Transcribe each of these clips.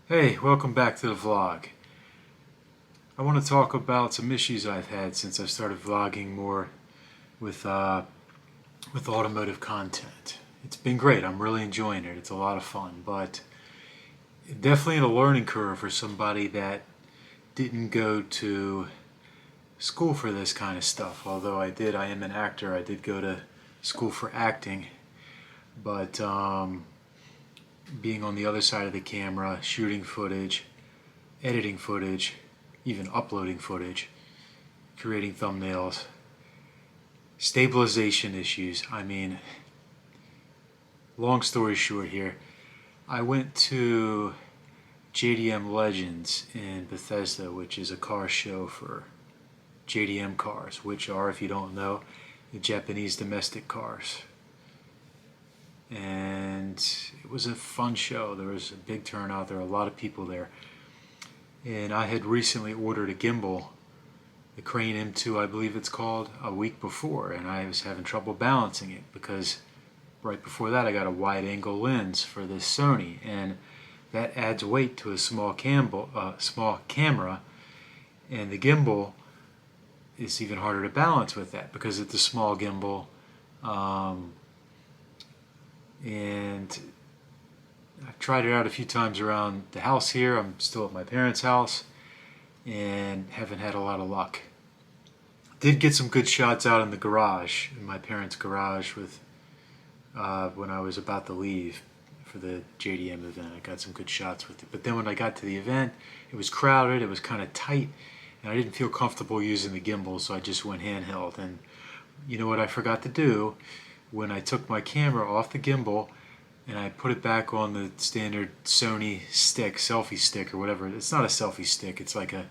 Hey, welcome back to the vlog. I want to talk about some issues I've had since I started vlogging more with automotive content. It's been great. I'm really enjoying it. It's a lot of fun, but definitely a learning curve for somebody that didn't go to school for this kind of stuff. Although I am an actor. I did go to school for acting, but being on the other side of the camera, shooting footage, editing footage, even uploading footage, creating thumbnails, stabilization issues. I mean, long story short here, I went to JDM Legends in Bethesda, which is a car show for JDM cars, which are, if you don't know, the Japanese domestic cars. And it was a fun show. There was a big turnout. There were a lot of people there. And I had recently ordered a gimbal, the Crane M2 I believe it's called, a week before, and I was having trouble balancing it because right before that I got a wide angle lens for this Sony, and that adds weight to a small camera, and the gimbal is even harder to balance with that because it's a small gimbal. And I've tried it out a few times around the house here. I'm still at my parents' house and haven't had a lot of luck. Did get some good shots out in the garage, in my parents' garage, with when I was about to leave for the JDM event. I got some good shots with it. But then when I got to the event, it was crowded, it was kind of tight, and I didn't feel comfortable using the gimbal, so I just went handheld. And you know what I forgot to do? When I took my camera off the gimbal and I put it back on the standard Sony stick, selfie stick or whatever. It's not a selfie stick, it's like a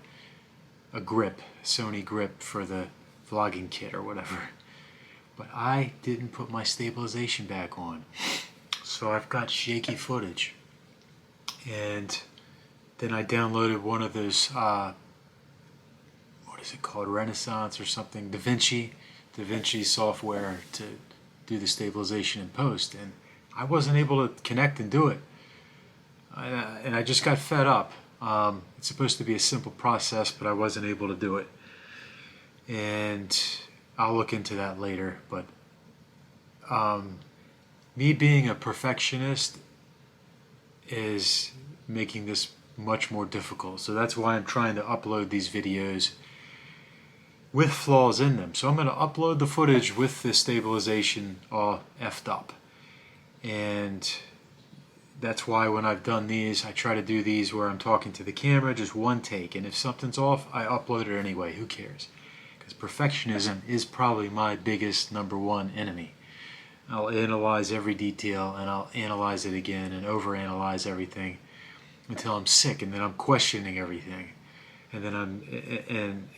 grip, Sony grip for the vlogging kit or whatever. But I didn't put my stabilization back on. So I've got shaky footage. And then I downloaded one of those, what is it called, Renaissance or something, DaVinci software to do the stabilization in post, and I wasn't able to connect and do it, and I just got fed up. It's supposed to be a simple process, but I wasn't able to do it, and I'll look into that later. But me being a perfectionist is making this much more difficult, so that's why I'm trying to upload these videos with flaws in them. So I'm going to upload the footage with the stabilization all effed up. And that's why when I've done these, I try to do these where I'm talking to the camera, just one take. And if something's off, I upload it anyway. Who cares? Because perfectionism is probably my biggest #1 enemy. I'll analyze every detail, and I'll analyze it again and overanalyze everything until I'm sick, and then I'm questioning everything. And then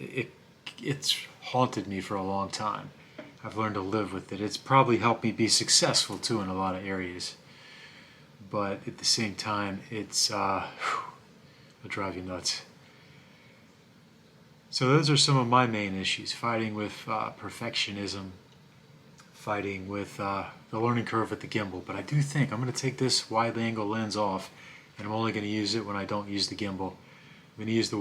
it's haunted me for a long time. I've learned to live with it. It's probably helped me be successful too in a lot of areas. But at the same time, it'll drive you nuts. So those are some of my main issues: fighting with perfectionism, fighting with the learning curve with the gimbal. But I do think I'm going to take this wide angle lens off, and I'm only going to use it when I don't use the gimbal. I'm going to use the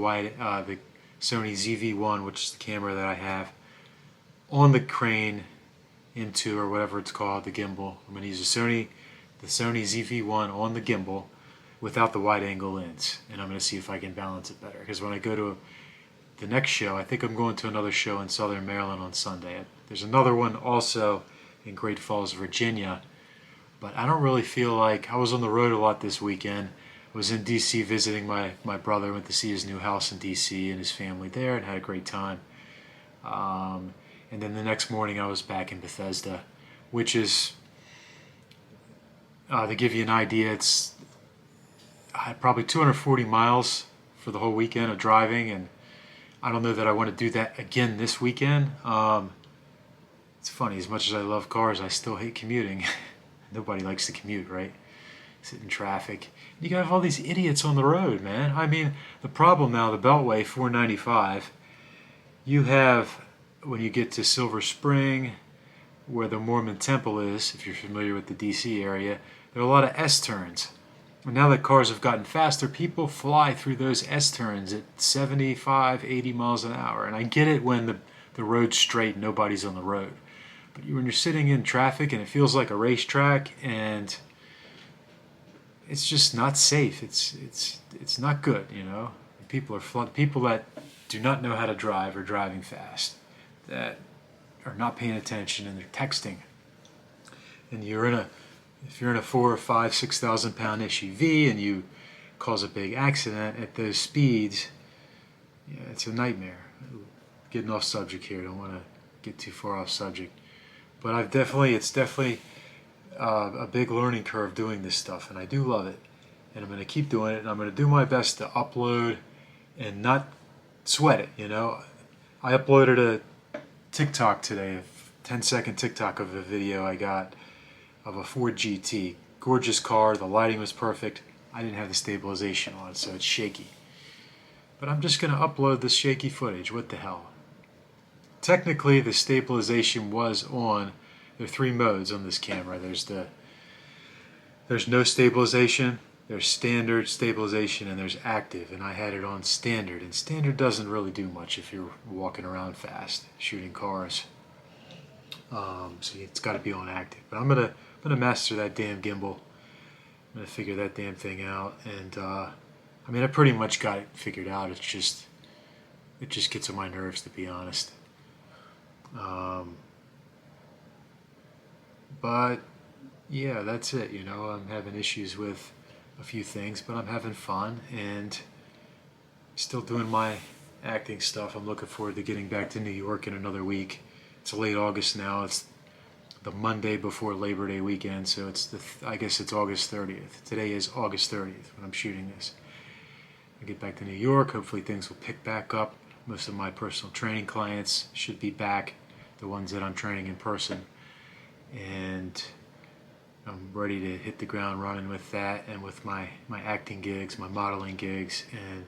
Sony ZV-1, which is the camera that I have, on the Crane M2 or whatever it's called, the gimbal. I'm going to use the Sony ZV-1 on the gimbal without the wide angle lens, and I'm going to see if I can balance it better. Because when I go to the next show, I think I'm going to another show in Southern Maryland on Sunday. There's another one also in Great Falls, Virginia, but I don't really feel like, I was on the road a lot this weekend. I was in D.C. visiting my brother. Went to see his new house in D.C. and his family there, and had a great time. And then the next morning I was back in Bethesda, which is, to give you an idea, it's probably 240 miles for the whole weekend of driving, and I don't know that I want to do that again this weekend. It's funny, as much as I love cars, I still hate commuting. Nobody likes to commute, right? Sit in traffic. You have all these idiots on the road, man. I mean, the problem now, the Beltway 495, you have, when you get to Silver Spring, where the Mormon Temple is, if you're familiar with the DC area, there are a lot of S-turns. And now that cars have gotten faster, people fly through those S-turns at 75, 80 miles an hour. And I get it when the road's straight and nobody's on the road. But when you're sitting in traffic and it feels like a racetrack and it's just not safe. It's not good, you know. People that do not know how to drive are driving fast, that are not paying attention and they're texting. And if you're in a 4 or 5, 6,000 pound SUV and you cause a big accident at those speeds, yeah, it's a nightmare. Getting off subject here. I don't want to get too far off subject, but it's definitely a big learning curve doing this stuff, and I do love it, and I'm going to keep doing it, and I'm going to do my best to upload and not sweat it, you know. I uploaded a TikTok today, a 10-second TikTok of a video I got of a Ford GT. Gorgeous car, the lighting was perfect. I didn't have the stabilization on, so it's shaky. But I'm just going to upload this shaky footage, what the hell. Technically, the stabilization was on. There are 3 modes on this camera. There's no stabilization, there's standard stabilization, and there's active. And I had it on standard. And standard doesn't really do much if you're walking around fast, shooting cars. So it's got to be on active. But I'm gonna master that damn gimbal. I'm gonna figure that damn thing out. And I mean, I pretty much got it figured out. It just gets on my nerves, to be honest. But yeah, that's it, you know. I'm having issues with a few things, but I'm having fun and still doing my acting stuff. I'm looking forward to getting back to New York in another week. It's late August now. It's the Monday before Labor Day weekend, so I guess it's August 30th. Today is August 30th when I'm shooting this. I get back to New York. Hopefully things will pick back up. Most of my personal training clients should be back, the ones that I'm training in person. And I'm ready to hit the ground running with that and with my acting gigs, my modeling gigs, and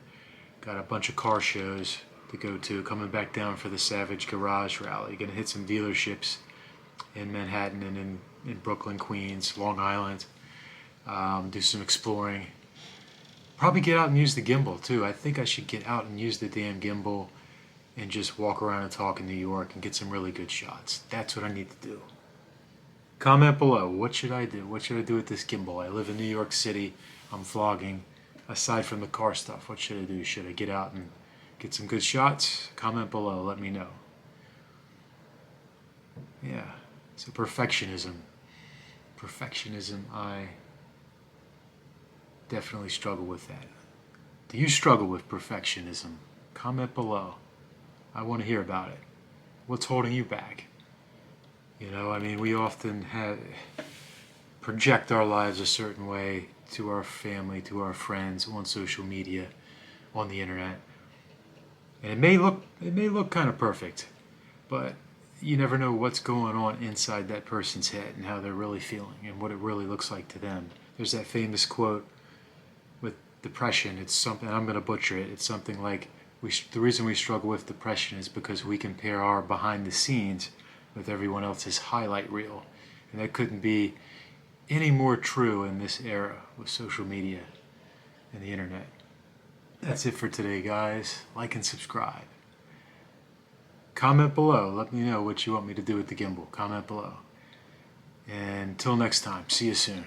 got a bunch of car shows to go to. Coming back down for the Savage Garage Rally. Gonna hit some dealerships in Manhattan and in Brooklyn, Queens, Long Island. Do some exploring. Probably get out and use the gimbal too. I think I should get out and use the damn gimbal and just walk around and talk in New York and get some really good shots. That's what I need to do. Comment below, what should I do? What should I do with this gimbal? I live in New York City, I'm vlogging. Aside from the car stuff, what should I do? Should I get out and get some good shots? Comment below, let me know. Yeah, so perfectionism. Perfectionism, I definitely struggle with that. Do you struggle with perfectionism? Comment below. I want to hear about it. What's holding you back? You know, I mean, we often project our lives a certain way to our family, to our friends, on social media, on the internet. And it may look kind of perfect, but you never know what's going on inside that person's head and how they're really feeling and what it really looks like to them. There's that famous quote with depression. It's something, I'm going to butcher it. It's something like, the reason we struggle with depression is because we compare our behind the scenes with everyone else's highlight reel. And that couldn't be any more true in this era with social media and the internet. That's it for today, guys. Like and subscribe. Comment below. Let me know what you want me to do with the gimbal. Comment below. And until next time, see you soon.